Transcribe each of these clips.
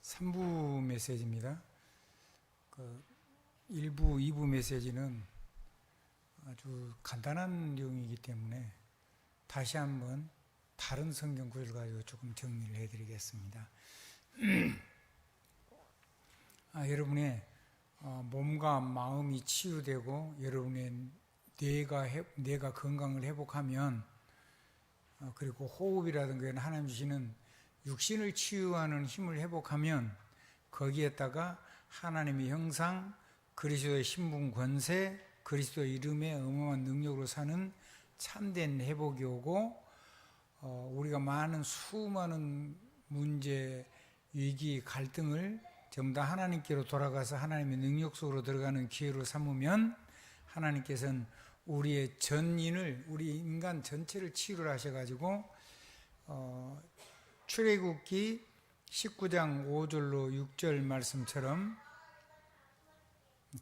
3부 메시지입니다. 1부, 2부 메시지는 아주 간단한 내용이기 때문에 다시 한번 다른 성경 구절 가지고 조금 정리를 해드리겠습니다. 여러분의 몸과 마음이 치유되고 여러분의 뇌가 건강을 회복하면, 그리고 호흡이라든가 하나님 주시는 육신을 치유하는 힘을 회복하면, 거기에다가 하나님의 형상, 그리스도의 신분 권세, 그리스도의 이름에 어마어마한 능력으로 사는 참된 회복이 오고, 우리가 수많은 문제, 위기, 갈등을 전부 다 하나님께로 돌아가서 하나님의 능력 속으로 들어가는 기회로 삼으면, 하나님께서는 우리의 전인을, 우리 인간 전체를 치유를 하셔가지고 출애굽기 19장 5절로 6절 말씀처럼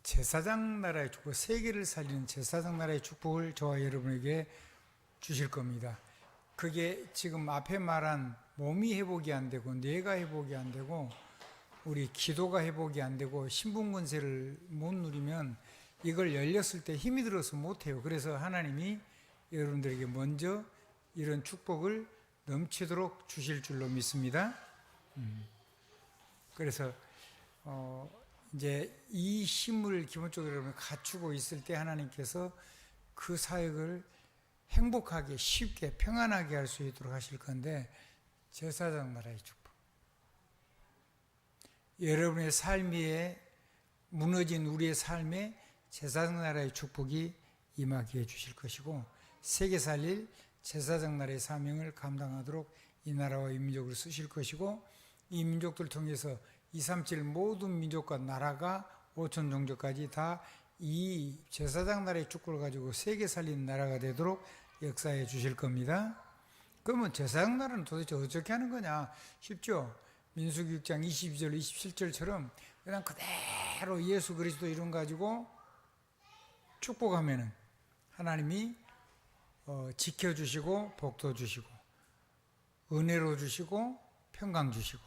제사장 나라의 축복, 세계를 살리는 제사장 나라의 축복을 저와 여러분에게 주실 겁니다. 그게 지금 앞에 말한 몸이 회복이 안 되고 뇌가 회복이 안 되고 우리 기도가 회복이 안 되고 신분권세를 못 누리면 이걸 열렸을 때 힘이 들어서 못해요. 그래서 하나님이 여러분들에게 먼저 이런 축복을 넘치도록 주실 줄로 믿습니다. 그래서 이제 이 힘을 기본적으로 여러분 갖추고 있을 때 하나님께서 그 사역을 행복하게, 쉽게, 평안하게 할 수 있도록 하실 건데, 제사장 나라의 축복. 여러분의 삶에 무너진 우리의 삶에 제사장 나라의 축복이 임하게 해주실 것이고, 세계 살릴 제사장 나라의 사명을 감당하도록 이 나라와 이 민족을 쓰실 것이고, 이 민족들 통해서 237 모든 민족과 나라가 5천 종족까지 다 이 제사장 나라의 축복을 가지고 세계 살리는 나라가 되도록 역사해 주실 겁니다. 그러면 제사장 나라는 도대체 어떻게 하는 거냐? 쉽죠? 민수기 6장 22절 27절처럼 그냥 그대로 예수 그리스도 이름 가지고 축복하면은 하나님이 지켜주시고 복도 주시고 은혜로 주시고 평강 주시고,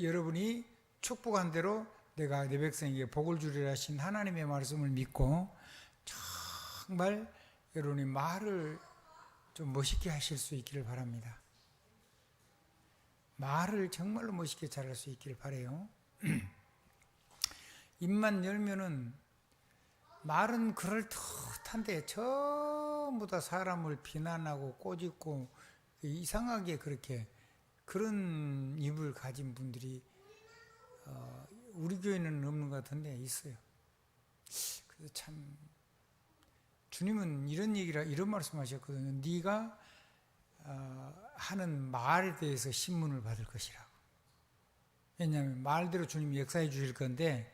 여러분이 축복한 대로 내가 내 백성에게 복을 주리라 하신 하나님의 말씀을 믿고 정말 여러분이 말을 좀 멋있게 하실 수 있기를 바랍니다. 말을 정말로 멋있게 잘할 수 있기를 바라요. 입만 열면은 말은 그럴듯한데 전부 다 사람을 비난하고 꼬집고 이상하게 그런 입을 가진 분들이 우리 교회는 없는 것 같은데 있어요. 그래서 참 주님은 이런 말씀하셨거든요. 네가 하는 말에 대해서 신문을 받을 것이라고. 왜냐하면 말대로 주님이 역사해 주실 건데,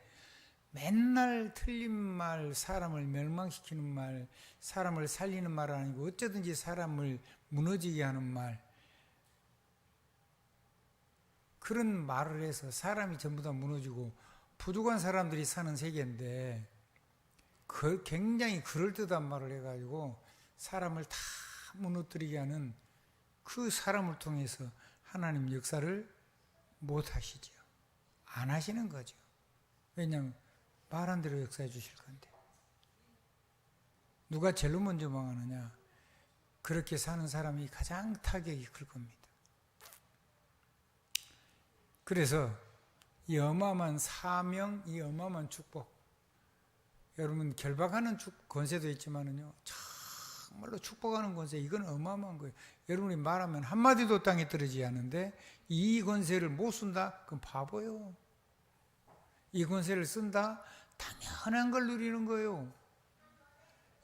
맨날 틀린 말, 사람을 멸망시키는 말, 사람을 살리는 말은 아니고 어쩌든지 사람을 무너지게 하는 말, 그런 말을 해서 사람이 전부 다 무너지고 부족한 사람들이 사는 세계인데, 굉장히 그럴듯한 말을 해가지고 사람을 다 무너뜨리게 하는 그 사람을 통해서 하나님 역사를 못 하시죠. 안 하시는 거죠. 왜냐하면 말한 대로 역사해 주실 건데. 누가 제일 먼저 망하느냐? 그렇게 사는 사람이 가장 타격이 클 겁니다. 그래서 이 어마어마한 사명, 이 어마어마한 축복, 여러분 결박하는 권세도 있지만은요, 정말로 축복하는 권세, 이건 어마어마한 거예요. 여러분이 말하면 한마디도 땅에 떨어지지 않는데 이 권세를 못 쓴다? 그럼 바보예요. 이 권세를 쓴다? 당연한 걸 누리는 거예요.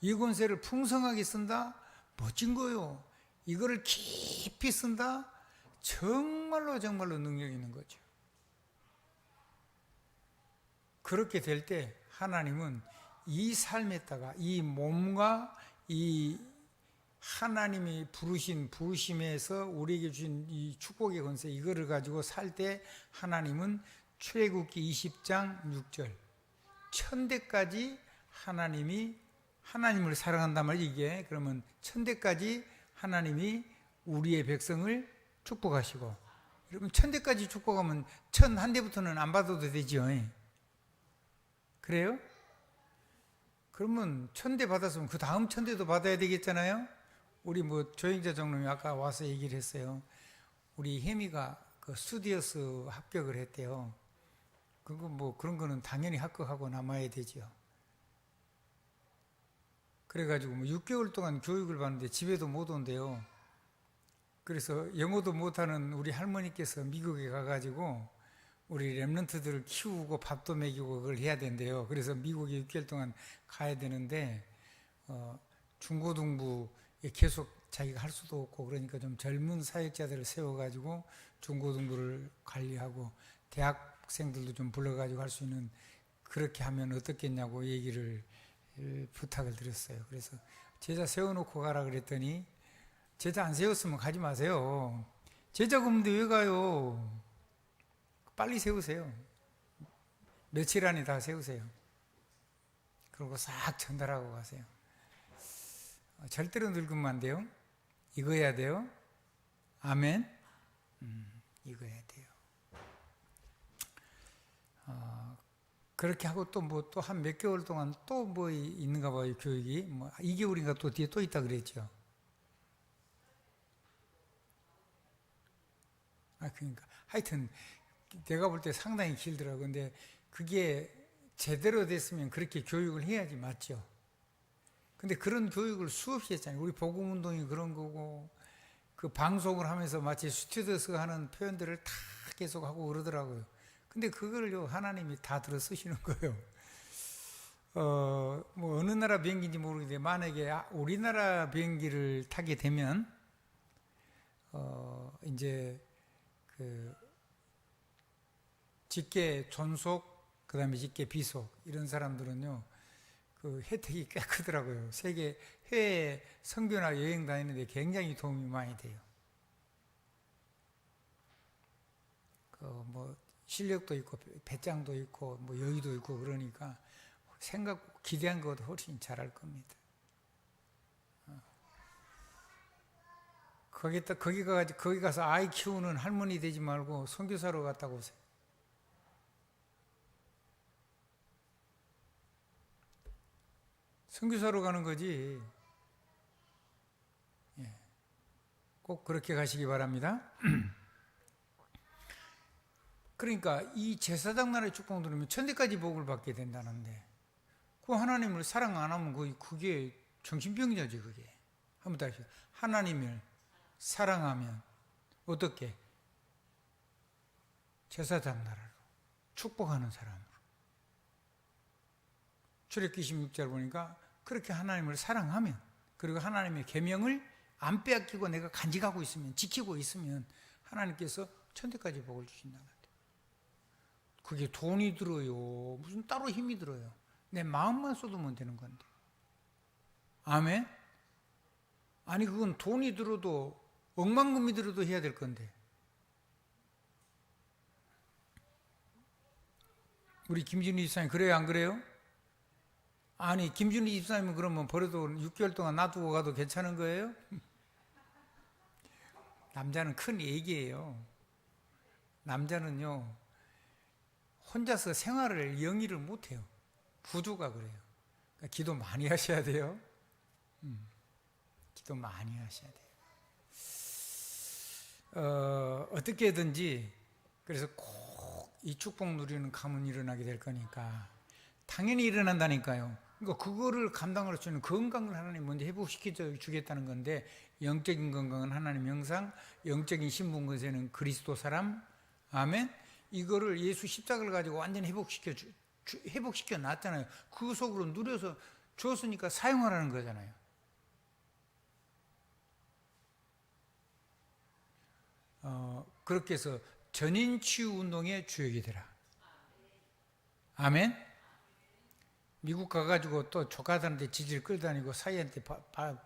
이 권세를 풍성하게 쓴다? 멋진 거예요. 이거를 깊이 쓴다? 정말로 능력 있는 거죠. 그렇게 될 때 하나님은 이 삶에다가 이 몸과 이 하나님이 부르심에서 우리에게 주신 이 축복의 권세, 이거를 가지고 살 때 하나님은 출애굽기 20장 6절 천대까지 하나님을 사랑한단 말이지. 이게 그러면 천대까지 하나님이 우리의 백성을 축복하시고. 여러분, 천대까지 축복하면 천 한 대부터는 안 받아도 되죠. 그래요? 그러면 천대 받았으면 그 다음 천대도 받아야 되겠잖아요. 우리 뭐 조영자 장로님이 아까 와서 얘기를 했어요. 우리 혜미가 그 스튜디오스 합격을 했대요. 그거 뭐 그런 거는 당연히 합격하고 남아야 되죠. 그래가지고 뭐 6개월 동안 교육을 받는데 집에도 못 온대요. 그래서 영어도 못하는 우리 할머니께서 미국에 가가지고 우리 랩런트들을 키우고 밥도 먹이고 그걸 해야 된대요. 그래서 미국에 6개월 동안 가야 되는데 중고등부에 계속 자기가 할 수도 없고 그러니까 좀 젊은 사역자들을 세워가지고 중고등부를 관리하고 대학생들도 좀 불러가지고 할 수 있는 그렇게 하면 어떻겠냐고 얘기를 부탁을 드렸어요. 그래서 제자 세워놓고 가라 그랬더니 제자 안 세웠으면 가지 마세요. 제자가 없는데 왜 가요? 빨리 세우세요. 며칠 안에 다 세우세요. 그리고 싹 전달하고 가세요. 절대로 늙으면 안 돼요. 익어야 돼요. 아멘. 익어야 돼요. 그렇게 하고 또 뭐 또 한 몇 개월 동안 또 뭐 있는가 봐요. 교육이 뭐 2개월인가 또 뒤에 또 있다 그랬죠. 그러니까 하여튼 내가 볼 때 상당히 길더라고요. 근데 그게 제대로 됐으면 그렇게 교육을 해야지 맞죠. 근데 그런 교육을 수없이 했잖아요. 우리 복음운동이 그런 거고 그 방송을 하면서 마치 스튜디오스가 하는 표현들을 다 계속 하고 그러더라고요. 근데 그걸요 하나님이 다 들어 쓰시는 거예요. 뭐 어느 나라 비행기인지 모르겠는데 만약에 우리나라 비행기를 타게 되면 이제 그 직계 존속 그다음에 직계 비속 이런 사람들은요 그 혜택이 꽤 크더라고요. 세계 해외 선교나 여행 다니는데 굉장히 도움이 많이 돼요. 그 뭐 실력도 있고 배짱도 있고 뭐 여유도 있고 그러니까 생각 기대한 것보다 훨씬 잘할 겁니다. 거기 가서 아이 키우는 할머니 되지 말고 선교사로 갔다 오세요. 선교사로 가는 거지. 꼭 그렇게 가시기 바랍니다. 그러니까 이 제사장 나라의 축복을 누리면 천대까지 복을 받게 된다는데 그 하나님을 사랑 안 하면 그게 정신병자지 그게. 한번 다시 하나님을 사랑하면 어떻게? 제사장 나라로 축복하는 사람으로. 출애굽기 26절 보니까 그렇게 하나님을 사랑하면 그리고 하나님의 계명을 안 빼앗기고 내가 간직하고 있으면 지키고 있으면 하나님께서 천대까지 복을 주신다는 거예요. 그게 돈이 들어요. 무슨 따로 힘이 들어요. 내 마음만 쏟으면 되는 건데. 아멘? 아니 그건 돈이 들어도 억만금이 들어도 해야 될 건데. 우리 김준희 집사님 그래요 안 그래요? 아니 김준희 집사님은 그러면 버려도 6개월 동안 놔두고 가도 괜찮은 거예요? 남자는 큰 얘기예요. 남자는요 혼자서 생활을 영위를 못해요. 부조가 그래요. 그러니까 기도 많이 하셔야 돼요. 기도 많이 하셔야 돼요. 어떻게든지 그래서 꼭 이 축복 누리는 가문이 일어나게 될 거니까 당연히 일어난다니까요. 그러니까 그거를 감당할 수 있는 건강을 하나님 먼저 회복시켜 주겠다는 건데 영적인 건강은 하나님 형상, 영적인 신분 권세는 그리스도 사람. 아멘. 이거를 예수 십자가를 가지고 완전히 회복시켜 놨잖아요. 그 속으로 누려서 줬으니까 사용하라는 거잖아요. 그렇게 해서 전인치유 운동의 주역이 되라. 아멘. 미국 가가지고 또 조카들한테 질질 끌다니고 사이한테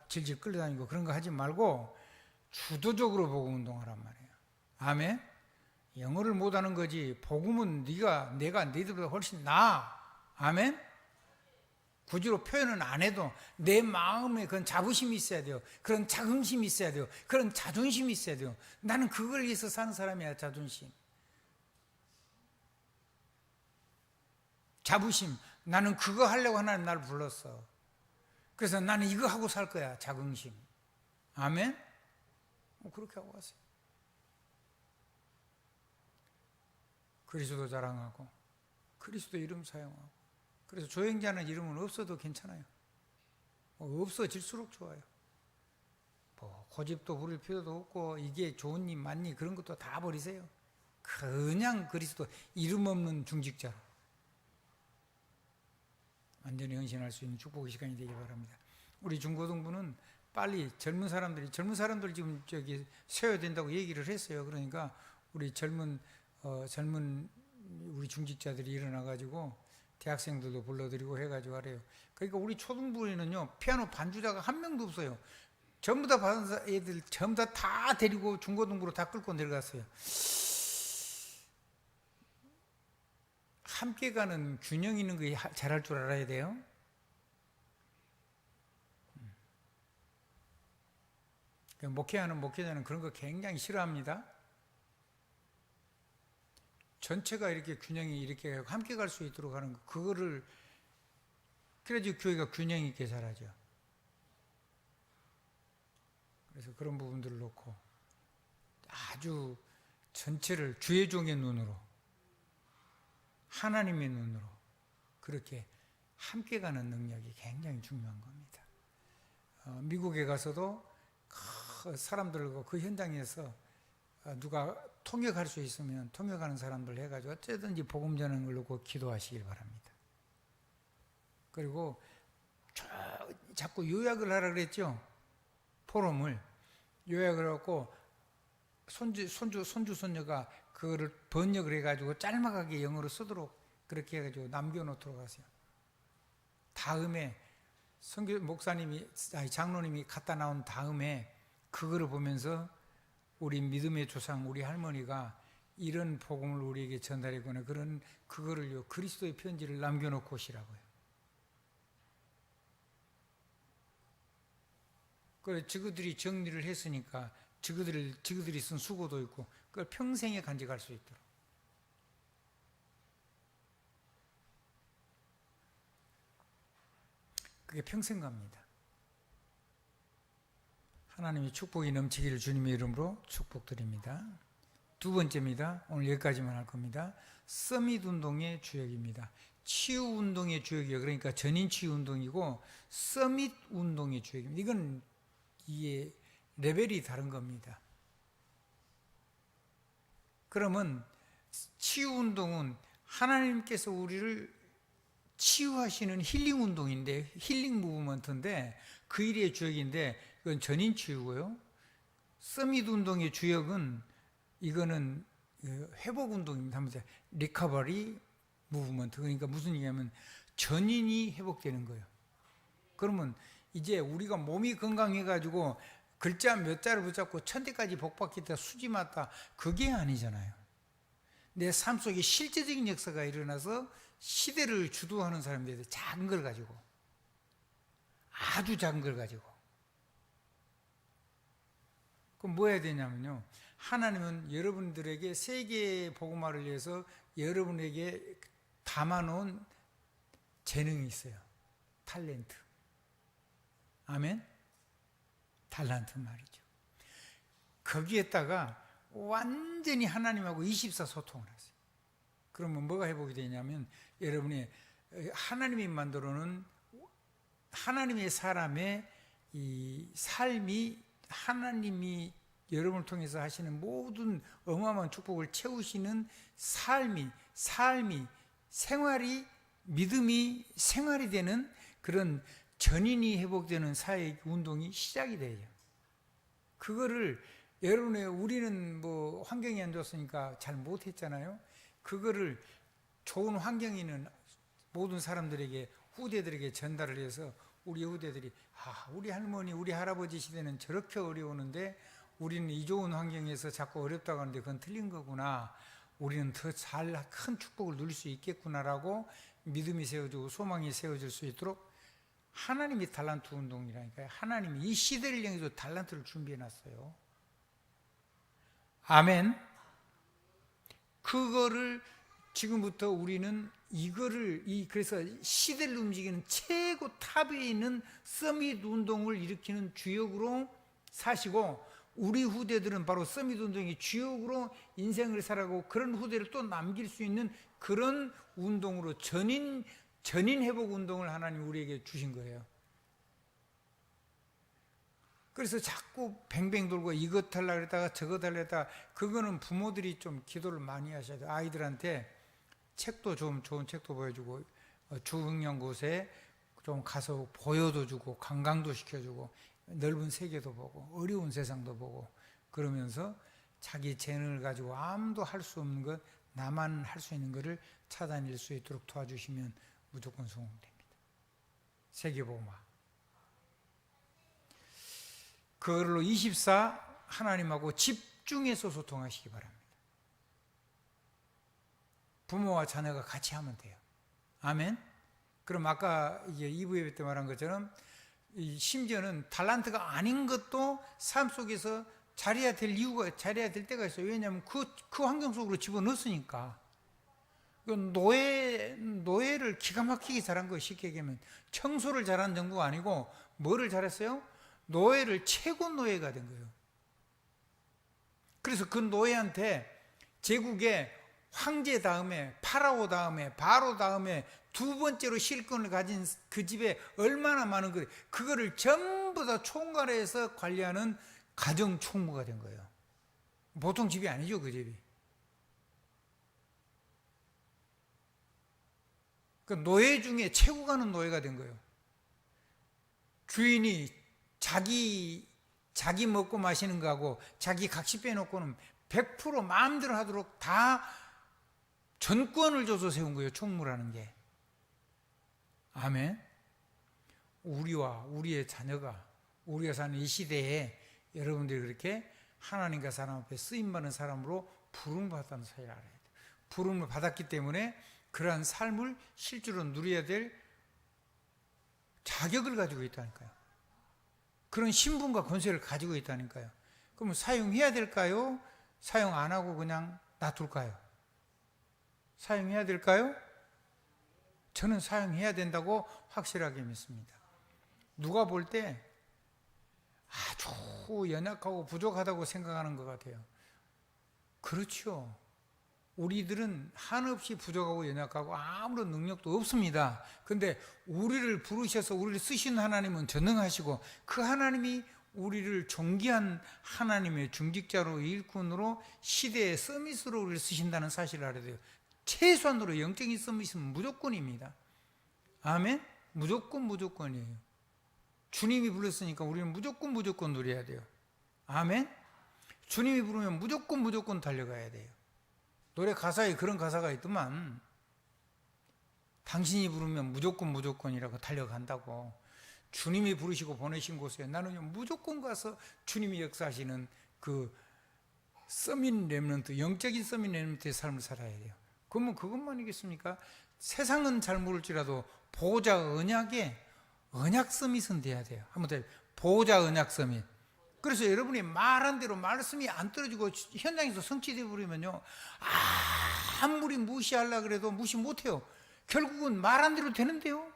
질질 끌다니고 그런 거 하지 말고 주도적으로 복음 운동하란 말이에요. 아멘. 영어를 못하는 거지 복음은 내가 너희들보다 훨씬 나아. 아멘. 구주로 표현은 안 해도 내 마음에 그런 자부심이 있어야 돼요. 그런 자긍심이 있어야 돼요. 그런 자존심이 있어야 돼요. 나는 그걸 위해서 사는 사람이야. 자존심, 자부심. 나는 그거 하려고 하나님 나를 불렀어. 그래서 나는 이거 하고 살 거야. 자긍심. 아멘? 그렇게 하고 왔어요. 그리스도 자랑하고 그리스도 이름 사용하고. 그래서 조행자는 이름은 없어도 괜찮아요. 없어질수록 좋아요. 고집도 부릴 필요도 없고 이게 좋으니 맞니 그런 것도 다 버리세요. 그냥 그리스도 이름 없는 중직자로 완전히 헌신할 수 있는 축복의 시간이 되기 바랍니다. 우리 중고등부는 빨리 젊은 사람들 지금 저기 세워야 된다고 얘기를 했어요. 그러니까 우리 젊은 우리 중직자들이 일어나가지고 대학생들도 불러드리고 해가지고 하래요. 그러니까 우리 초등부에는요 피아노 반주자가 한 명도 없어요. 전부 다 받은 애들 전부 다 데리고 중고등부로 다 끌고 내려갔어요. 함께 가는 균형 있는 거 잘할 줄 알아야 돼요. 목회하는 목회자는 그런 거 굉장히 싫어합니다. 전체가 이렇게 균형이 이렇게 함께 갈 수 있도록 하는 거, 그거를 그래야지 교회가 균형 있게 자라죠. 그래서 그런 부분들을 놓고 아주 전체를 주의 종의 눈으로, 하나님의 눈으로 그렇게 함께 가는 능력이 굉장히 중요한 겁니다. 미국에 가서도 사람들과 그 현장에서 누가 통역할 수 있으면 통역하는 사람들 해가지고 어쨌든지 복음 전하는 걸 놓고 기도하시길 바랍니다. 그리고 자꾸 요약을 하라 그랬죠. 포럼을 요약을 하고 손주가 그거를 번역을 해가지고 짤막하게 영어로 쓰도록 그렇게 해가지고 남겨놓도록 하세요. 다음에 장로님이 갖다 나온 다음에 그거를 보면서 우리 믿음의 조상, 우리 할머니가 이런 복음을 우리에게 전달했구나. 그거를요, 그리스도의 편지를 남겨놓고 오시라고요. 그래서 저그들이 정리를 했으니까 저그들이 쓴 수고도 있고, 그걸 평생에 간직할 수 있도록. 그게 평생 갑니다. 하나님의 축복이 넘치기를 주님의 이름으로 축복드립니다. 두 번째입니다. 오늘 여기까지만 할 겁니다. 서밋 운동의 주역입니다. 치유 운동의 주역이요. 그러니까 전인 치유 운동이고 서밋 운동의 주역입니다. 이건 이게 레벨이 다른 겁니다. 그러면 치유 운동은 하나님께서 우리를 치유하시는 힐링 운동인데, 힐링 무브먼트인데 그 일의 주역인데 이건 전인 치유고요. 서밋 운동의 주역은 이거는 회복 운동입니다. 리커버리 무브먼트. 그러니까 무슨 얘기냐면 전인이 회복되는 거예요. 그러면 이제 우리가 몸이 건강해가지고 글자 몇 자를 붙잡고 천대까지 복받겠다, 수지 맞다, 그게 아니잖아요. 내 삶 속에 실제적인 역사가 일어나서 시대를 주도하는 사람들이 작은 걸 가지고, 아주 작은 걸 가지고. 그럼 뭐 해야 되냐면요, 하나님은 여러분들에게 세계 복음화를 위해서 여러분에게 담아놓은 재능이 있어요. 탤런트. 아멘? 달란트 말이죠. 거기에다가 완전히 하나님하고 24 소통을 하세요. 그러면 뭐가 회복이 되냐면 여러분이 하나님이 만들어놓은 하나님의 사람의 이 삶이, 하나님이 여러분을 통해서 하시는 모든 어마어마한 축복을 채우시는 삶이 생활이, 믿음이 생활이 되는 그런 전인이 회복되는 사회 운동이 시작이 돼요. 그거를 우리는 뭐 환경이 안 좋았으니까 잘 못했잖아요. 그거를 좋은 환경이 있는 모든 사람들에게, 후대들에게 전달을 해서 우리 후대들이 우리 할머니, 우리 할아버지 시대는 저렇게 어려우는데 우리는 이 좋은 환경에서 자꾸 어렵다고 하는데 그건 틀린 거구나. 우리는 더 잘 큰 축복을 누릴 수 있겠구나라고 믿음이 세워지고 소망이 세워질 수 있도록 하나님이 달란트 운동이라니까요. 하나님이 이 시대를 향해서 달란트를 준비해 놨어요. 아멘. 그거를 지금부터 우리는 그래서 시대를 움직이는 최고 탑에 있는 서밋 운동을 일으키는 주역으로 사시고, 우리 후대들은 바로 서밋 운동의 주역으로 인생을 살아가고 그런 후대를 또 남길 수 있는 그런 운동으로 전인 회복 운동을 하나님 우리에게 주신 거예요. 그래서 자꾸 뱅뱅 돌고 이것 하려고 했다가 저것 하려고 했다가, 그거는 부모들이 좀 기도를 많이 하셔야 돼요. 아이들한테 책도 좀 좋은 책도 보여주고, 중요한 곳에 좀 가서 보여도 주고 관광도 시켜주고 넓은 세계도 보고 어려운 세상도 보고, 그러면서 자기 재능을 가지고 아무도 할 수 없는 것, 나만 할 수 있는 것을 찾아낼 수 있도록 도와주시면 무조건 성공됩니다. 세계복음화. 그걸로 24 하나님하고 집중해서 소통하시기 바랍니다. 부모와 자녀가 같이 하면 돼요. 아멘. 그럼 아까 이제 2부 예배 때 말한 것처럼 심지어는 달란트가 아닌 것도 삶 속에서 잘해야 될 때가 있어요. 왜냐하면 그 환경 속으로 집어넣었으니까. 노예를 기가 막히게 잘한 거예요. 쉽게 얘기하면 청소를 잘한 정도가 아니고 뭐를 잘했어요? 노예를 최고 노예가 된 거예요. 그래서 그 노예한테 제국의 황제 다음에 파라오 다음에 바로 다음에 두 번째로 실권을 가진 그 집에 얼마나 많은 그거를 전부 다 총괄해서 관리하는 가정 총무가 된 거예요. 보통 집이 아니죠, 그 집이. 그 노예 중에 최고 가는 노예가 된 거예요. 주인이 자기 먹고 마시는 거하고 자기 각시 빼놓고는 100% 마음대로 하도록 다 전권을 줘서 세운 거예요, 총무라는 게. 아멘. 우리와 우리의 자녀가, 우리가 사는 이 시대에 여러분들이 그렇게 하나님과 사람 앞에 쓰임받는 사람으로 부름을 받았다는 사실을 알아야 돼요. 부름을 받았기 때문에 그러한 삶을 실제로 누려야 될 자격을 가지고 있다니까요. 그런 신분과 권세를 가지고 있다니까요. 그럼 사용해야 될까요? 사용 안 하고 그냥 놔둘까요? 사용해야 될까요? 저는 사용해야 된다고 확실하게 믿습니다. 누가 볼 때 아주 연약하고 부족하다고 생각하는 것 같아요. 그렇죠. 우리들은 한없이 부족하고 연약하고 아무런 능력도 없습니다. 그런데 우리를 부르셔서 우리를 쓰신 하나님은 전능하시고, 그 하나님이 우리를 존귀한 하나님의 중직자로, 일꾼으로, 시대의 서밋으로 우리를 쓰신다는 사실을 알아야 돼요. 최소한으로 영적인 서밋은 무조건입니다. 아멘? 무조건이에요. 주님이 불렀으니까 우리는 무조건 누려야 돼요. 아멘? 주님이 부르면 무조건 달려가야 돼요. 노래 가사에 그런 가사가 있더만, 당신이 부르면 무조건이라고 달려간다고. 주님이 부르시고 보내신 곳에 나는 무조건 가서 주님이 역사하시는 그 서밋 렘넌트, 영적인 서밋 렘넌트의 삶을 살아야 돼요. 그러면 그것만이겠습니까? 세상은 잘 모를지라도 보호자 언약에 언약 서밋은 돼야 돼요. 한번 더, 보호자 언약 서밋. 그래서 여러분이 말한 대로 말씀이 안 떨어지고 현장에서 성취되어 버리면요, 아무리 무시하려고 해도 무시 못해요. 결국은 말한 대로 되는데요.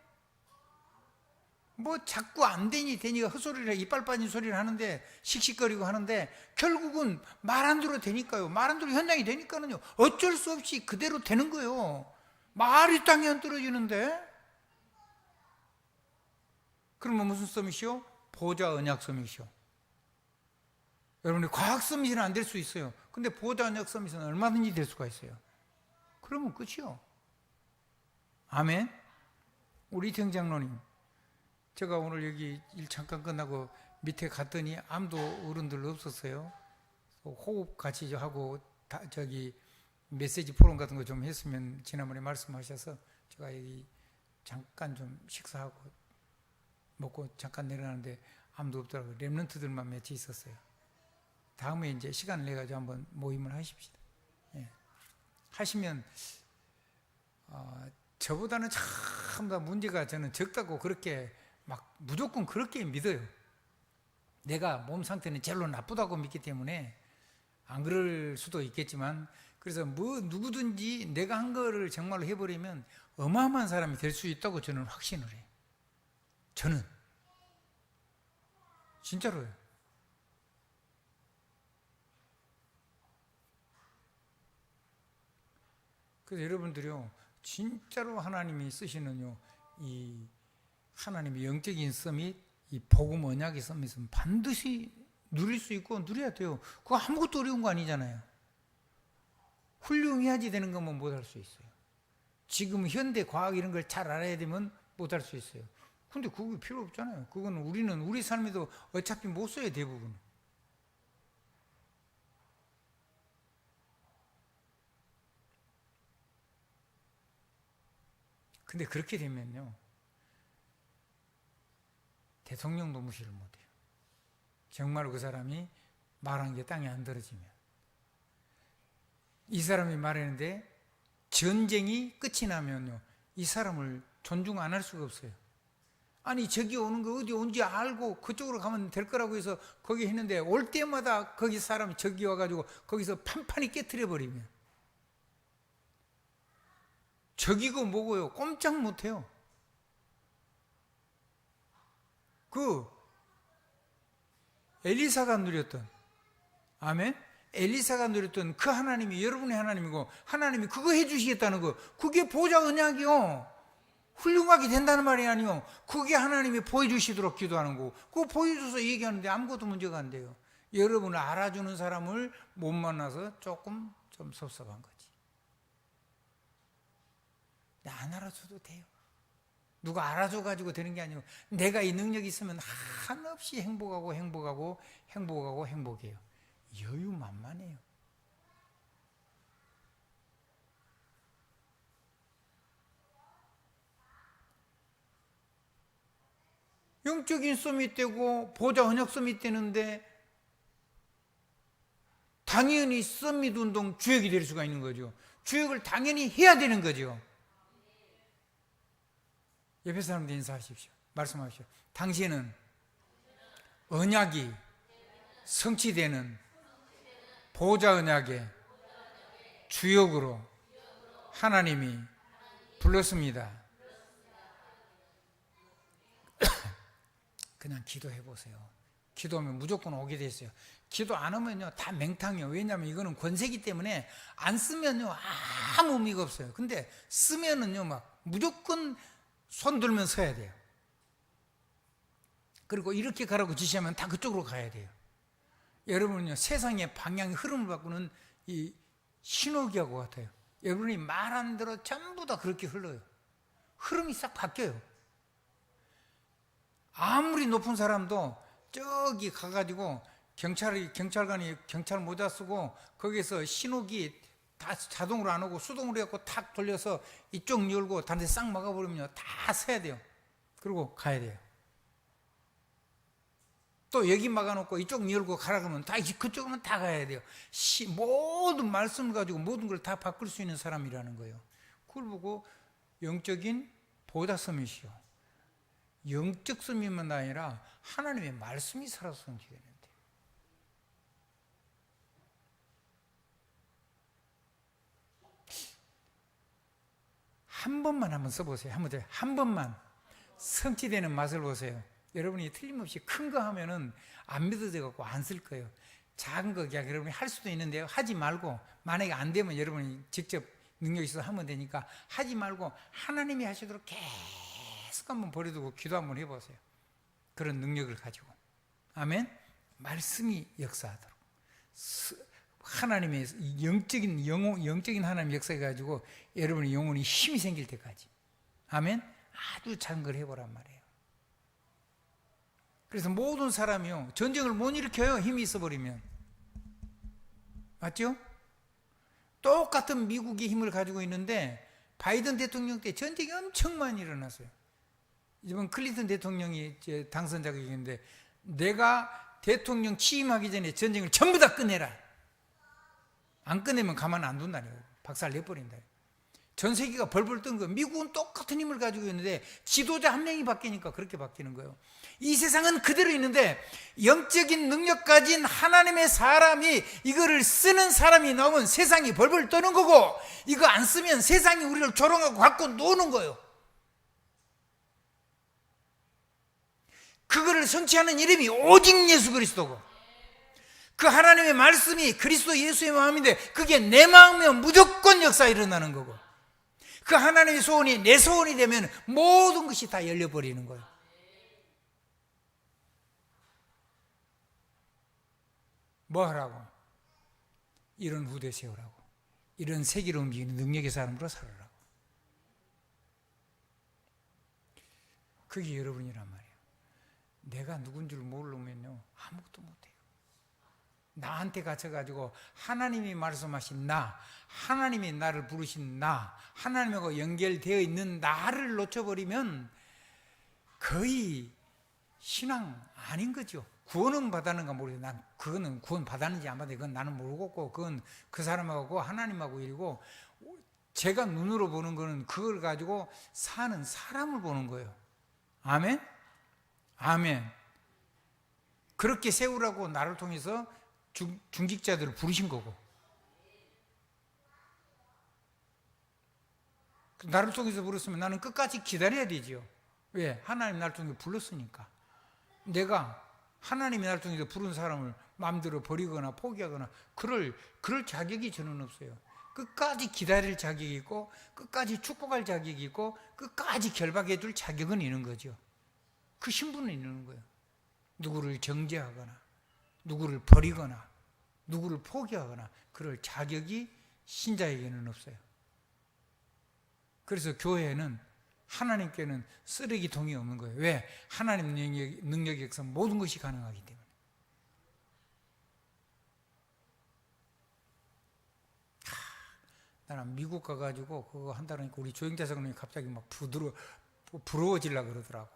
뭐 자꾸 안 되니까 헛소리를, 이빨 빠진 소리를 하는데, 씩씩거리고 하는데, 결국은 말한 대로 되니까요. 말한 대로 현장이 되니까는요, 어쩔 수 없이 그대로 되는 거예요. 말이 땅에 안 떨어지는데. 그러면 무슨 서밋이요? 보호자 언약 서밋이요. 여러분이 과학 서밋은 안 될 수 있어요. 근데 보호자 언약 서밋은 얼마든지 될 수가 있어요. 그러면 끝이요. 아멘. 우리 이태영 장로님, 제가 오늘 여기 일 잠깐 끝나고 밑에 갔더니 아무도 어른들 없었어요. 호흡 같이 하고 메시지 포럼 같은 거 좀 했으면 지난번에 말씀하셔서 제가 여기 잠깐 좀 식사하고 먹고 잠깐 내려가는데 아무도 없더라고요. 렘넌트들만 몇이 있었어요. 다음에 이제 시간을 내가지고 한번 모임을 하십시다. 예. 하시면 저보다는 참 더 문제가 저는 적다고 그렇게 막 무조건 그렇게 믿어요. 내가 몸 상태는 제일로 나쁘다고 믿기 때문에 안 그럴 수도 있겠지만, 그래서 뭐 누구든지 내가 한 거를 정말로 해버리면 어마어마한 사람이 될 수 있다고 저는 확신을 해요. 저는 진짜로요. 그래서 여러분들이요, 진짜로 하나님이 쓰시는요, 이 하나님의 영적인 서밋, 이 복음 언약의 서밋은 반드시 누릴 수 있고 누려야 돼요. 그거 아무것도 어려운 거 아니잖아요. 훌륭해야지 되는 거면 못 할 수 있어요. 지금 현대 과학 이런 걸 잘 알아야 되면 못 할 수 있어요. 근데 그거 필요 없잖아요. 그거는 우리는 우리 삶에도 어차피 못 써요, 대부분. 근데 그렇게 되면요, 대통령도 무시를 못해요. 정말 그 사람이 말한 게 땅에 안 떨어지면. 이 사람이 말했는데 전쟁이 끝이 나면요, 이 사람을 존중 안 할 수가 없어요. 아니, 저기 오는 거 어디 온지 알고 그쪽으로 가면 될 거라고 해서 거기 했는데, 올 때마다 거기 사람이 저기 와가지고 거기서 판판히 깨트려 버리면, 저기고 뭐고요, 꼼짝 못해요. 그 엘리사가 누렸던, 아멘? 엘리사가 누렸던 그 하나님이 여러분의 하나님이고, 하나님이 그거 해주시겠다는 거, 그게 보좌 언약이요. 훌륭하게 된다는 말이 아니요. 그게 하나님이 보여주시도록 기도하는 거고, 그거 보여줘서 얘기하는데 아무것도 문제가 안 돼요. 여러분을 알아주는 사람을 못 만나서 조금 좀 섭섭한 거지. 안 알아줘도 돼요. 누가 알아줘가지고 되는 게 아니고, 내가 이 능력이 있으면 한없이 행복하고 행복하고 행복하고 행복해요. 여유만만해요. 영적인 썸이 되고 보좌 언약 썸이 되는데, 당연히 썸밋 운동 주역이 될 수가 있는 거죠. 주역을 당연히 해야 되는 거죠. 옆에 사람들 인사하십시오. 말씀하십시오. 당신은 언약이 성취되는 보좌 언약의 주역으로 하나님이 불렀습니다. 그냥 기도해 보세요. 기도하면 무조건 오게 돼 있어요. 기도 안 하면요, 다 맹탕이에요. 왜냐하면 이거는 권세기 때문에 안 쓰면요, 아무 의미가 없어요. 근데 쓰면은요, 막 무조건 손 들면 서야 돼요. 그리고 이렇게 가라고 지시하면 다 그쪽으로 가야 돼요. 여러분은요, 세상의 방향 흐름을 바꾸는 이 신호기하고 같아요. 여러분이 말한 대로 전부 다 그렇게 흘러요. 흐름이 싹 바뀌어요. 아무리 높은 사람도 저기 가가지고 경찰관이 경찰 모자 쓰고 거기서 신호기 다 자동으로 안 오고 수동으로 해갖고 탁 돌려서 이쪽 열고 다른 데 싹 막아버리면 다 서야 돼요. 그리고 가야 돼요. 또 여기 막아놓고 이쪽 열고 가라 그러면 다 그쪽으로는 다 가야 돼요. 모든 말씀을 가지고 모든 걸 다 바꿀 수 있는 사람이라는 거예요. 그걸 보고 영적인 보좌 서밋이요, 영적 서밋만 아니라 하나님의 말씀이 살아서 성취되는데, 한 번만 한번 써보세요. 한 번만 성취되는 맛을 보세요. 여러분이 틀림없이 큰 거 하면은 안 믿어져 갖고 안 쓸 거예요. 작은 거 그냥 여러분이 할 수도 있는데요, 하지 말고, 만약에 안 되면 여러분이 직접 능력이 있어서 하면 되니까 하지 말고 하나님이 하시도록 계속 한번 버려두고 기도 한번 해보세요. 그런 능력을 가지고. 아멘. 말씀이 역사하도록, 하나님의 영적인 하나님 역사해 가지고 여러분의 영혼이 힘이 생길 때까지. 아멘. 아주 작은 걸 해보란 말이에요. 그래서 모든 사람이요, 전쟁을 못 일으켜요, 힘이 있어버리면. 맞죠? 똑같은 미국의 힘을 가지고 있는데 바이든 대통령 때 전쟁이 엄청 많이 일어났어요. 이번 클린턴 대통령이 당선자가 있는데, 내가 대통령 취임하기 전에 전쟁을 전부 다 끝내라. 안 끝내면 가만 안 둔다니요. 박살 내버린다. 전 세계가 벌벌 뜬 거예요. 미국은 똑같은 힘을 가지고 있는데 지도자 한 명이 바뀌니까 그렇게 바뀌는 거예요. 이 세상은 그대로 있는데 영적인 능력 가진 하나님의 사람이, 이거를 쓰는 사람이 나오면 세상이 벌벌 떠는 거고, 이거 안 쓰면 세상이 우리를 조롱하고 갖고 노는 거예요. 그거를 성취하는 이름이 오직 예수 그리스도고, 그 하나님의 말씀이 그리스도 예수의 마음인데 그게 내 마음이면 무조건 역사 일어나는 거고, 그 하나님의 소원이 내 소원이 되면 모든 것이 다 열려버리는 거예요. 뭐 하라고? 이런 후대 세우라고. 이런 세계를 움직이는 능력의 사람으로 살아라고. 그게 여러분이란 말이에요. 내가 누군 줄 모르면요 아무것도 못해요. 나한테 갇혀가지고 하나님이 말씀하신 나, 하나님이 나를 부르신 나, 하나님하고 연결되어 있는 나를 놓쳐버리면 거의 신앙 아닌 거죠. 구원은 받았는가 모르겠어요. 난 그거는 구원 받았는지 안 받았는지 그건 나는 모르겠고, 그건 그 사람하고 하나님하고 일이고, 제가 눈으로 보는 거는 그걸 가지고 사는 사람을 보는 거예요. 아멘? 아멘. 그렇게 세우라고 나를 통해서 중직자들을 부르신 거고, 나를 통해서 부르셨으면 나는 끝까지 기다려야 되지요. 왜? 하나님 나를 통해서 불렀으니까. 내가 하나님이 나를 통해서 부른 사람을 마음대로 버리거나 포기하거나 그럴 자격이 저는 없어요. 끝까지 기다릴 자격이 있고, 끝까지 축복할 자격이 있고, 끝까지 결박해 줄 자격은 있는 거죠. 그 신분은 있는 거예요. 누구를 정죄하거나 누구를 버리거나 누구를 포기하거나 그럴 자격이 신자에게는 없어요. 그래서 교회는 하나님께는 쓰레기통이 없는 거예요. 왜? 하나님 능력에 의해서 모든 것이 가능하기 때문에. 나는 미국 가가지고 그거 한다니까 우리 조영자 성령이 갑자기 막 부러워지려고 그러더라고.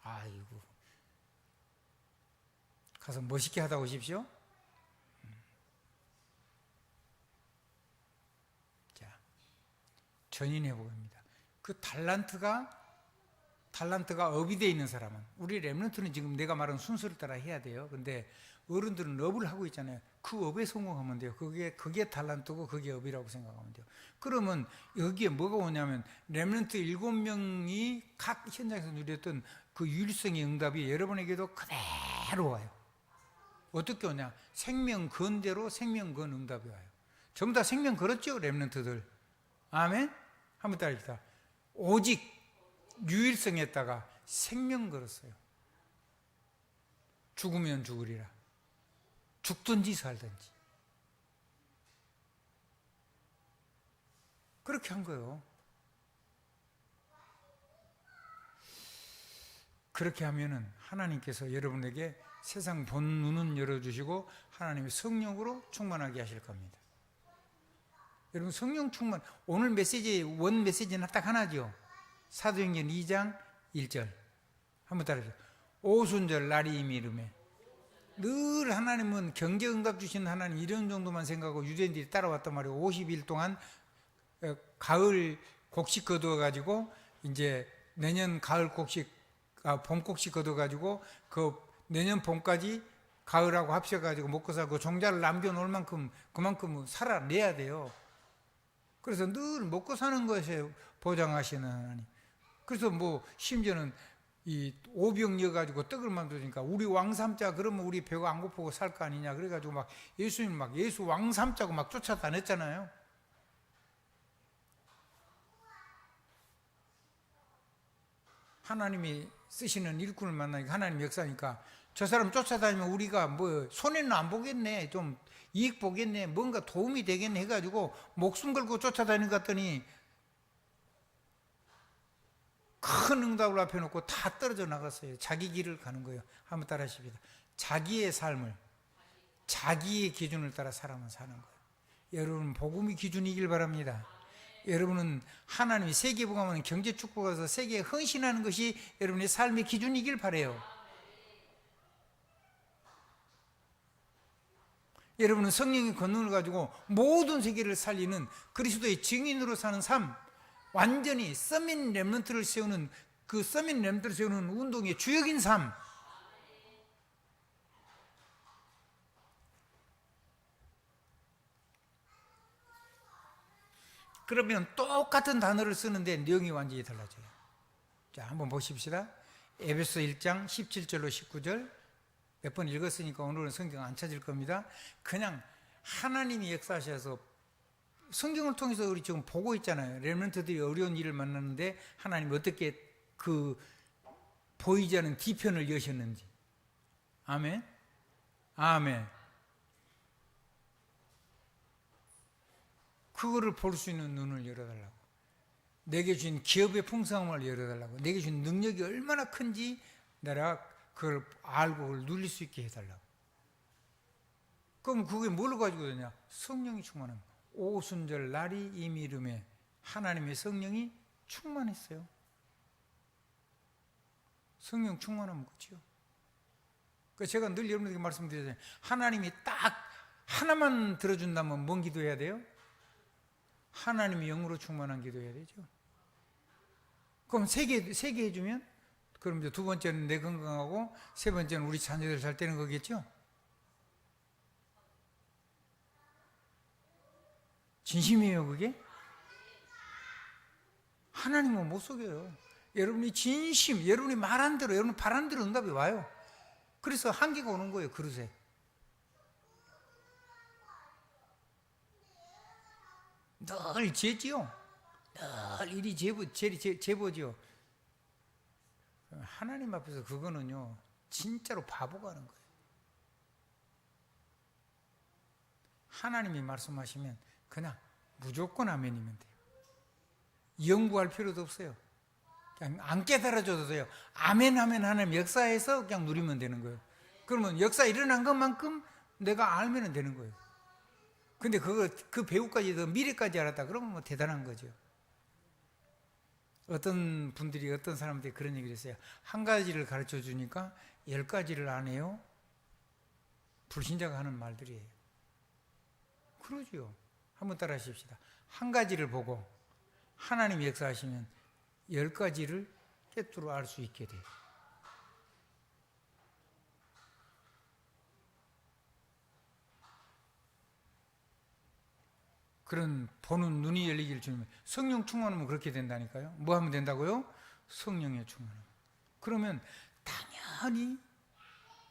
아이고, 가서 멋있게 하다 오십시오. 자, 전인해 보입니다. 그 달란트가 업이 되어 있는 사람은, 우리 렘넌트는 지금 내가 말한 순서를 따라 해야 돼요. 근데 어른들은 업을 하고 있잖아요. 그 업에 성공하면 돼요. 그게 달란트고 그게 업이라고 생각하면 돼요. 그러면 여기에 뭐가 오냐면 렘넌트 7명이 각 현장에서 누렸던 그 유일성의 응답이 여러분에게도 그대로 와요. 어떻게 오냐? 생명 건대로 생명 건 응답이 와요. 전부 다 생명 걸었죠, 렘넌트들. 아멘? 한번 따라합시다. 오직 유일성에다가 생명 걸었어요. 죽으면 죽으리라. 죽든지 살든지. 그렇게 한 거예요. 그렇게 하면은 하나님께서 여러분에게 세상 본 눈은 열어주시고 하나님의 성령으로 충만하게 하실 겁니다. 여러분, 성령 충만, 오늘 원 메시지는 딱 하나죠. 사도행전 2장 1절 한번 따라해주세요. 오순절 날이 이미 이르매. 늘 하나님은 경제응답 주신 하나님, 이런 정도만 생각하고 유대인들이 따라왔단 말이에요. 50일 동안 가을 곡식 거두어가지고 이제 내년 가을 곡식, 봄 곡식 거둬가지고 그 내년 봄까지 가을하고 합쳐가지고 먹고 살고 종자를 남겨놓을 만큼 그만큼 살아내야 돼요. 그래서 늘 먹고 사는 것에 보장하시는 하나님. 그래서 뭐 심지어는 이 오병이어가지고 떡을 만드니까 우리 왕 삼자 그러면 우리 배가 안 고프고 살 거 아니냐. 그래가지고 막 예수님 막 예수 왕 삼자고 막 쫓아다녔잖아요. 하나님이 쓰시는 일꾼을 만나니까 하나님 역사니까 저 사람 쫓아다니면 우리가 뭐 손해는 안 보겠네, 좀 이익 보겠네, 뭔가 도움이 되겠네 해가지고 목숨 걸고 쫓아다니는 것 같더니 큰 응답을 앞에 놓고 다 떨어져 나갔어요. 자기 길을 가는 거예요. 한번 따라 하십시다. 자기의 삶을 자기의 기준을 따라 사람은 사는 거예요. 여러분, 복음이 기준이길 바랍니다. 여러분은 하나님이 세계복음하는 경제 축복에서 세계에 헌신하는 것이 여러분의 삶의 기준이길 바라요. 여러분은 성령의 권능을 가지고 모든 세계를 살리는 그리스도의 증인으로 사는 삶, 완전히 서밋 렘넌트를 세우는, 그 서밋 렘넌트를 세우는 운동의 주역인 삶. 그러면 똑같은 단어를 쓰는데 내용이 완전히 달라져요. 자, 한번 보십시다. 에베소 1장 17절로 19절 몇 번 읽었으니까 오늘은 성경 안 찾을 겁니다. 그냥 하나님이 역사하셔서 성경을 통해서 우리 지금 보고 있잖아요. 렘넌트들이 어려운 일을 만났는데 하나님이 어떻게 그 보이지 않는 뒤편을 여셨는지. 아멘. 아멘. 그거를 볼 수 있는 눈을 열어달라고. 내게 주신 기업의 풍성함을 열어달라고. 내게 주신 능력이 얼마나 큰지 내가 그걸 알고 그걸 누릴 수 있게 해달라고. 그럼 그게 뭘 가지고 되냐? 성령이 충만함. 오순절 날이 이미 이름에 하나님의 성령이 충만했어요. 성령 충만하면 끝이요. 그러니까 제가 늘 여러분에게 말씀드리잖아요. 하나님이 딱 하나만 들어준다면 뭔 기도해야 돼요? 하나님이 영으로 충만한 기도해야 되죠. 그럼 세 개 해주면, 그럼 이제 두 번째는 내 건강하고, 세 번째는 우리 자녀들 잘 되는 거겠죠? 진심이에요, 그게? 하나님은 못 속여요. 여러분이 진심, 여러분이 말한 대로, 여러분 바란 대로 응답이 와요. 그래서 한계가 오는 거예요, 그릇에. 늘 죄지요. 늘 일이 제보지요. 하나님 앞에서 그거는요, 진짜로 바보가 하는 거예요. 하나님이 말씀하시면 그냥 무조건 아멘이면 돼요. 연구할 필요도 없어요. 그냥 안 깨달아줘도 돼요. 아멘 하면 하나님 역사에서 그냥 누리면 되는 거예요. 그러면 역사 일어난 것만큼 내가 알면 되는 거예요. 근데 그 배후까지, 더 미래까지 알았다 그러면 뭐 대단한 거죠. 어떤 분들이, 어떤 사람들이 그런 얘기를 했어요. 한 가지를 가르쳐 주니까 10가지를 안 해요. 불신자가 하는 말들이에요. 그러죠. 한번 따라 하십시다. 한 가지를 보고 하나님이 역사하시면 10가지를 꿰뚫어 알 수 있게 돼요. 그런 보는 눈이 열리기를 주님. 성령 충만하면 그렇게 된다니까요. 뭐 하면 된다고요? 성령의 충만함. 그러면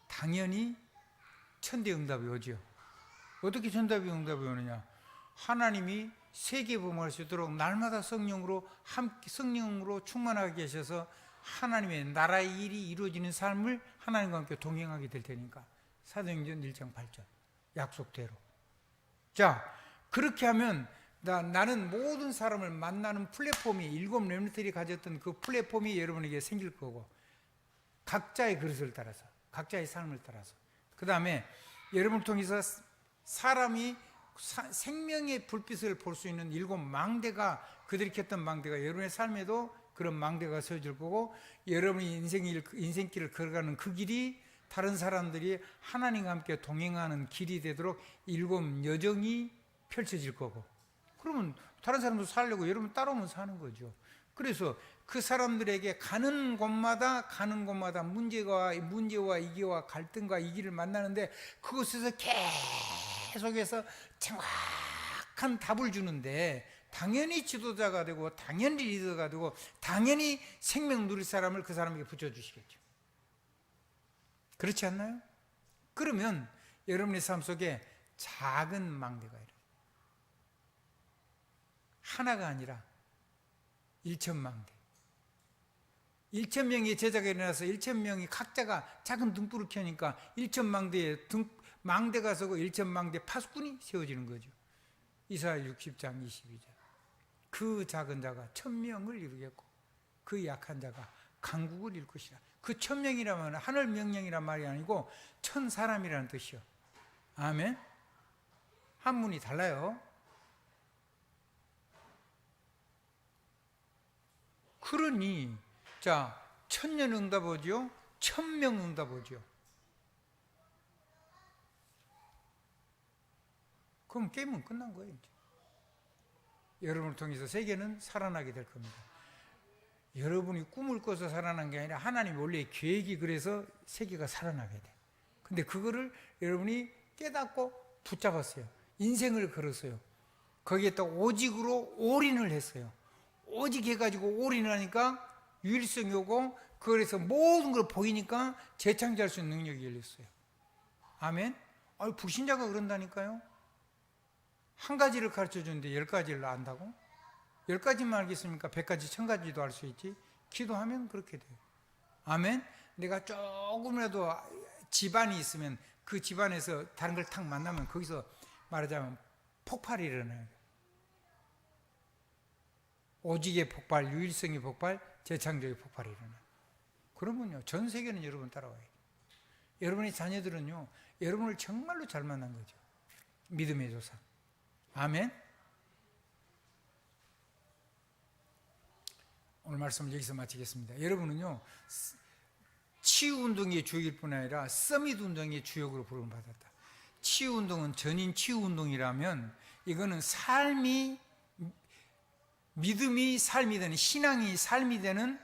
당연히 천대응답이 오죠. 어떻게 천대응답이 오느냐? 하나님이 세계복음할 수 있도록 날마다 성령으로 충만하게 하셔서 하나님의 나라의 일이 이루어지는 삶을 하나님과 함께 동행하게 될 테니까. 사도행전 1장 8절 약속대로. 자, 그렇게 하면 나는 모든 사람을 만나는 플랫폼이, 7 렘넌트들이 가졌던 그 플랫폼이 여러분에게 생길 거고, 각자의 그릇을 따라서, 각자의 삶을 따라서, 그 다음에 여러분을 통해서 사람이 생명의 불빛을 볼 수 있는 7 망대가, 그들이 켰던 망대가 여러분의 삶에도 그런 망대가 세워질 거고, 여러분이 인생길을 걸어가는 그 길이 다른 사람들이 하나님과 함께 동행하는 길이 되도록 7 여정이 펼쳐질 거고, 그러면 다른 사람도 살려고 여러분 따라오면 사는 거죠. 그래서 그 사람들에게 가는 곳마다 문제와 이기와 갈등과 이기를 만나는데, 그곳에서 계속해서 정확한 답을 주는데, 당연히 지도자가 되고 당연히 리더가 되고 당연히 생명 누릴 사람을 그 사람에게 붙여주시겠죠. 그렇지 않나요? 그러면 여러분의 삶 속에 작은 망대가 일어나요. 하나가 아니라 1,000망대. 1,000명의 제자가 일어나서 1,000명이 각자가 작은 등불을 켜니까 1,000망대에 망대가 서고 1,000망대 파수꾼이 세워지는 거죠. 이사야 60장 22절. 그 작은 자가 1,000명을 이루겠고 그 약한 자가 강국을 이룰 것이라. 그 1,000명이라면 하늘 명령이란 말이 아니고 1,000사람이라는 뜻이요. 아멘. 한문이 달라요. 그러니 자, 1,000년 응답 오죠. 1,000명 응답 오죠. 그럼 게임은 끝난 거예요. 이제. 여러분을 통해서 세계는 살아나게 될 겁니다. 여러분이 꿈을 꿔서 살아난 게 아니라 하나님 원래 계획이 그래서 세계가 살아나게 돼. 근데 그거를 여러분이 깨닫고 붙잡았어요. 인생을 걸었어요. 거기에 또 오직으로 올인을 했어요. 오직 해가지고 올인을 하니까 유일성이 오고, 그래서 모든 걸 보이니까 재창조할 수 있는 능력이 열렸어요. 아멘. 불신자가 그런다니까요. 한 가지를 가르쳐 주는데 10가지를 안다고? 10가지만 알겠습니까? 100가지, 1000가지도 알 수 있지. 기도하면 그렇게 돼요. 아멘. 내가 조금이라도 집안이 있으면 그 집안에서 다른 걸 탁 만나면 거기서 말하자면 폭발이 일어나요. 오직의 폭발, 유일성의 폭발, 재창조의 폭발이 일어나요. 그러면요, 전 세계는 여러분 따라와요. 여러분의 자녀들은요, 여러분을 정말로 잘 만난 거죠. 믿음의 조상. 아멘. 오늘 말씀을 여기서 마치겠습니다. 여러분은요, 치유운동의 주역일 뿐 아니라 서밋 운동의 주역으로 부름받았다. 치유운동은 전인 치유운동이라면 이거는 삶이, 믿음이 삶이 되는, 신앙이 삶이 되는,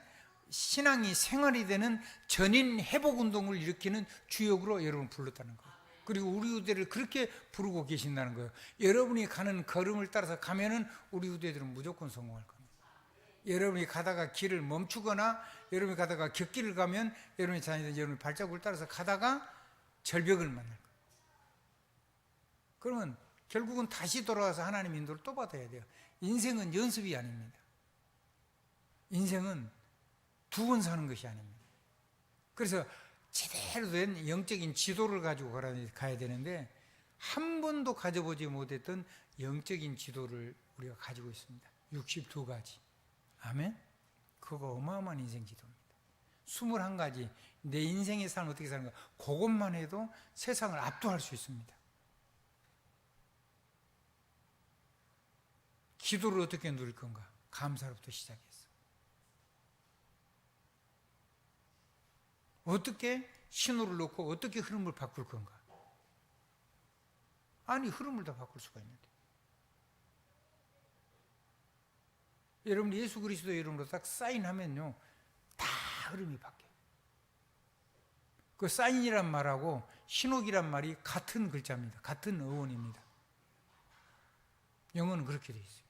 신앙이 생활이 되는 전인 회복운동을 일으키는 주역으로 여러분을 불렀다는 거예요. 그리고 우리 후대를 그렇게 부르고 계신다는 거예요. 여러분이 가는 걸음을 따라서 가면은 우리 후대들은 무조건 성공할 겁니다. 여러분이 가다가 길을 멈추거나 여러분이 가다가 곁길을 가면 여러분의 자녀들, 여러분의 발자국을 따라서 가다가 절벽을 만날 거예요. 그러면 결국은 다시 돌아와서 하나님 인도를 또 받아야 돼요. 인생은 연습이 아닙니다. 인생은 두 번 사는 것이 아닙니다. 그래서 제대로 된 영적인 지도를 가지고 가야 되는데 한 번도 가져보지 못했던 영적인 지도를 우리가 가지고 있습니다. 62가지. 아멘? 그거 어마어마한 인생 지도입니다. 21가지. 내 인생의 삶을 어떻게 사는가, 그것만 해도 세상을 압도할 수 있습니다. 기도를 어떻게 누릴 건가? 감사로부터 시작해서. 어떻게 신호를 놓고 어떻게 흐름을 바꿀 건가? 아니, 흐름을 다 바꿀 수가 있는데. 여러분 예수 그리스도 이름으로 딱 사인하면요, 다 흐름이 바뀌어요. 그 사인이란 말하고 신옥이란 말이 같은 글자입니다. 같은 어원입니다. 영어는 그렇게 되어 있어요.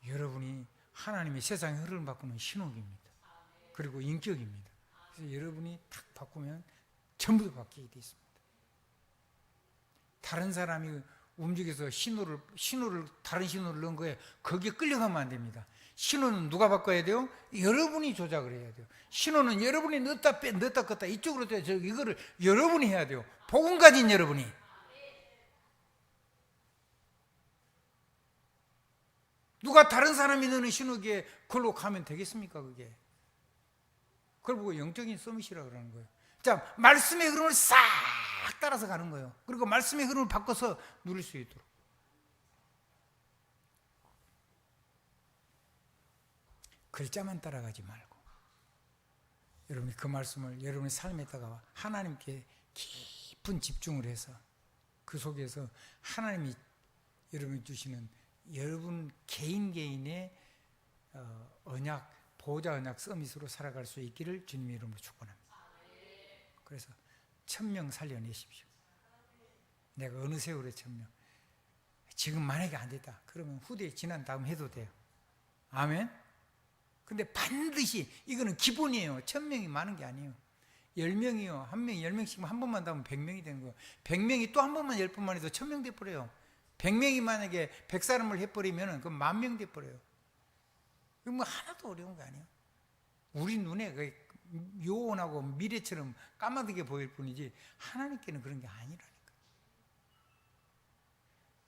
여러분이 하나님의 세상의 흐름을 바꾸는 신옥입니다. 그리고 인격입니다. 그래서 여러분이 탁 바꾸면 전부 다 바뀌게 되어 있습니다. 다른 사람이 움직여서 신호를 다른 신호를 넣은 거에 거기에 끌려가면 안 됩니다. 신호는 누가 바꿔야 돼요? 여러분이 조작을 해야 돼요. 신호는 여러분이 넣었다 껐다 이쪽으로 돼, 이거를 여러분이 해야 돼요. 복음 가진 여러분이. 누가 다른 사람이 넣는 신호기에 그걸로 가면 되겠습니까? 그게. 그걸 보고 영적인 서밋이라고 그러는 거예요. 자, 말씀의 흐름을 싹 따라서 가는 거예요. 그리고 말씀의 흐름을 바꿔서 누릴 수 있도록. 글자만 따라가지 말고 여러분이 그 말씀을 여러분의 삶에다가 하나님께 깊은 집중을 해서 그 속에서 하나님이 여러분이 주시는 여러분 개인의 언약, 보호자 언약 서밋으로 살아갈 수 있기를 주님의 이름으로 축원합니다. 그래서 1000명 살려내십시오. 내가 어느 세월에 1000명. 지금 만약에 안 됐다 그러면 후대에 지난 다음 해도 돼요. 아멘. 근데 반드시 이거는 기본이에요. 1000명이 많은 게 아니에요. 10명이요. 한 명이 10명씩 한 번만 더 하면 100명이 되는 거예요. 100명이 또 한 번만 10번만 해도 1000명 돼버려요. 100명이 만약에 100사람을 해버리면 그럼 10,000명 돼버려요. 이거 뭐 하나도 어려운 거 아니에요. 우리 눈에 요원하고 미래처럼 까마득해 보일 뿐이지 하나님께는 그런 게 아니라니까.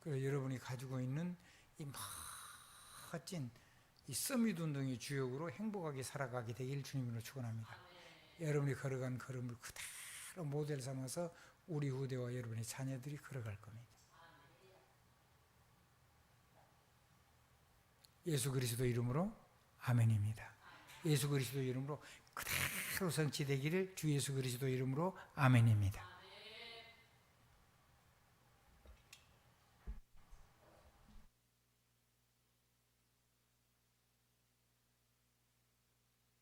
그래서 여러분이 가지고 있는 이 멋진 이 서밋 운동의 주역으로 행복하게 살아가게 되길 주님으로 축원합니다. 여러분이 걸어간 걸음을 그대로 모델 삼아서 우리 후대와 여러분의 자녀들이 걸어갈 겁니다. 예수 그리스도 이름으로 아멘입니다. 예수 그리스도 이름으로 그대로 성취되기를 주 예수 그리스도 이름으로 아멘입니다.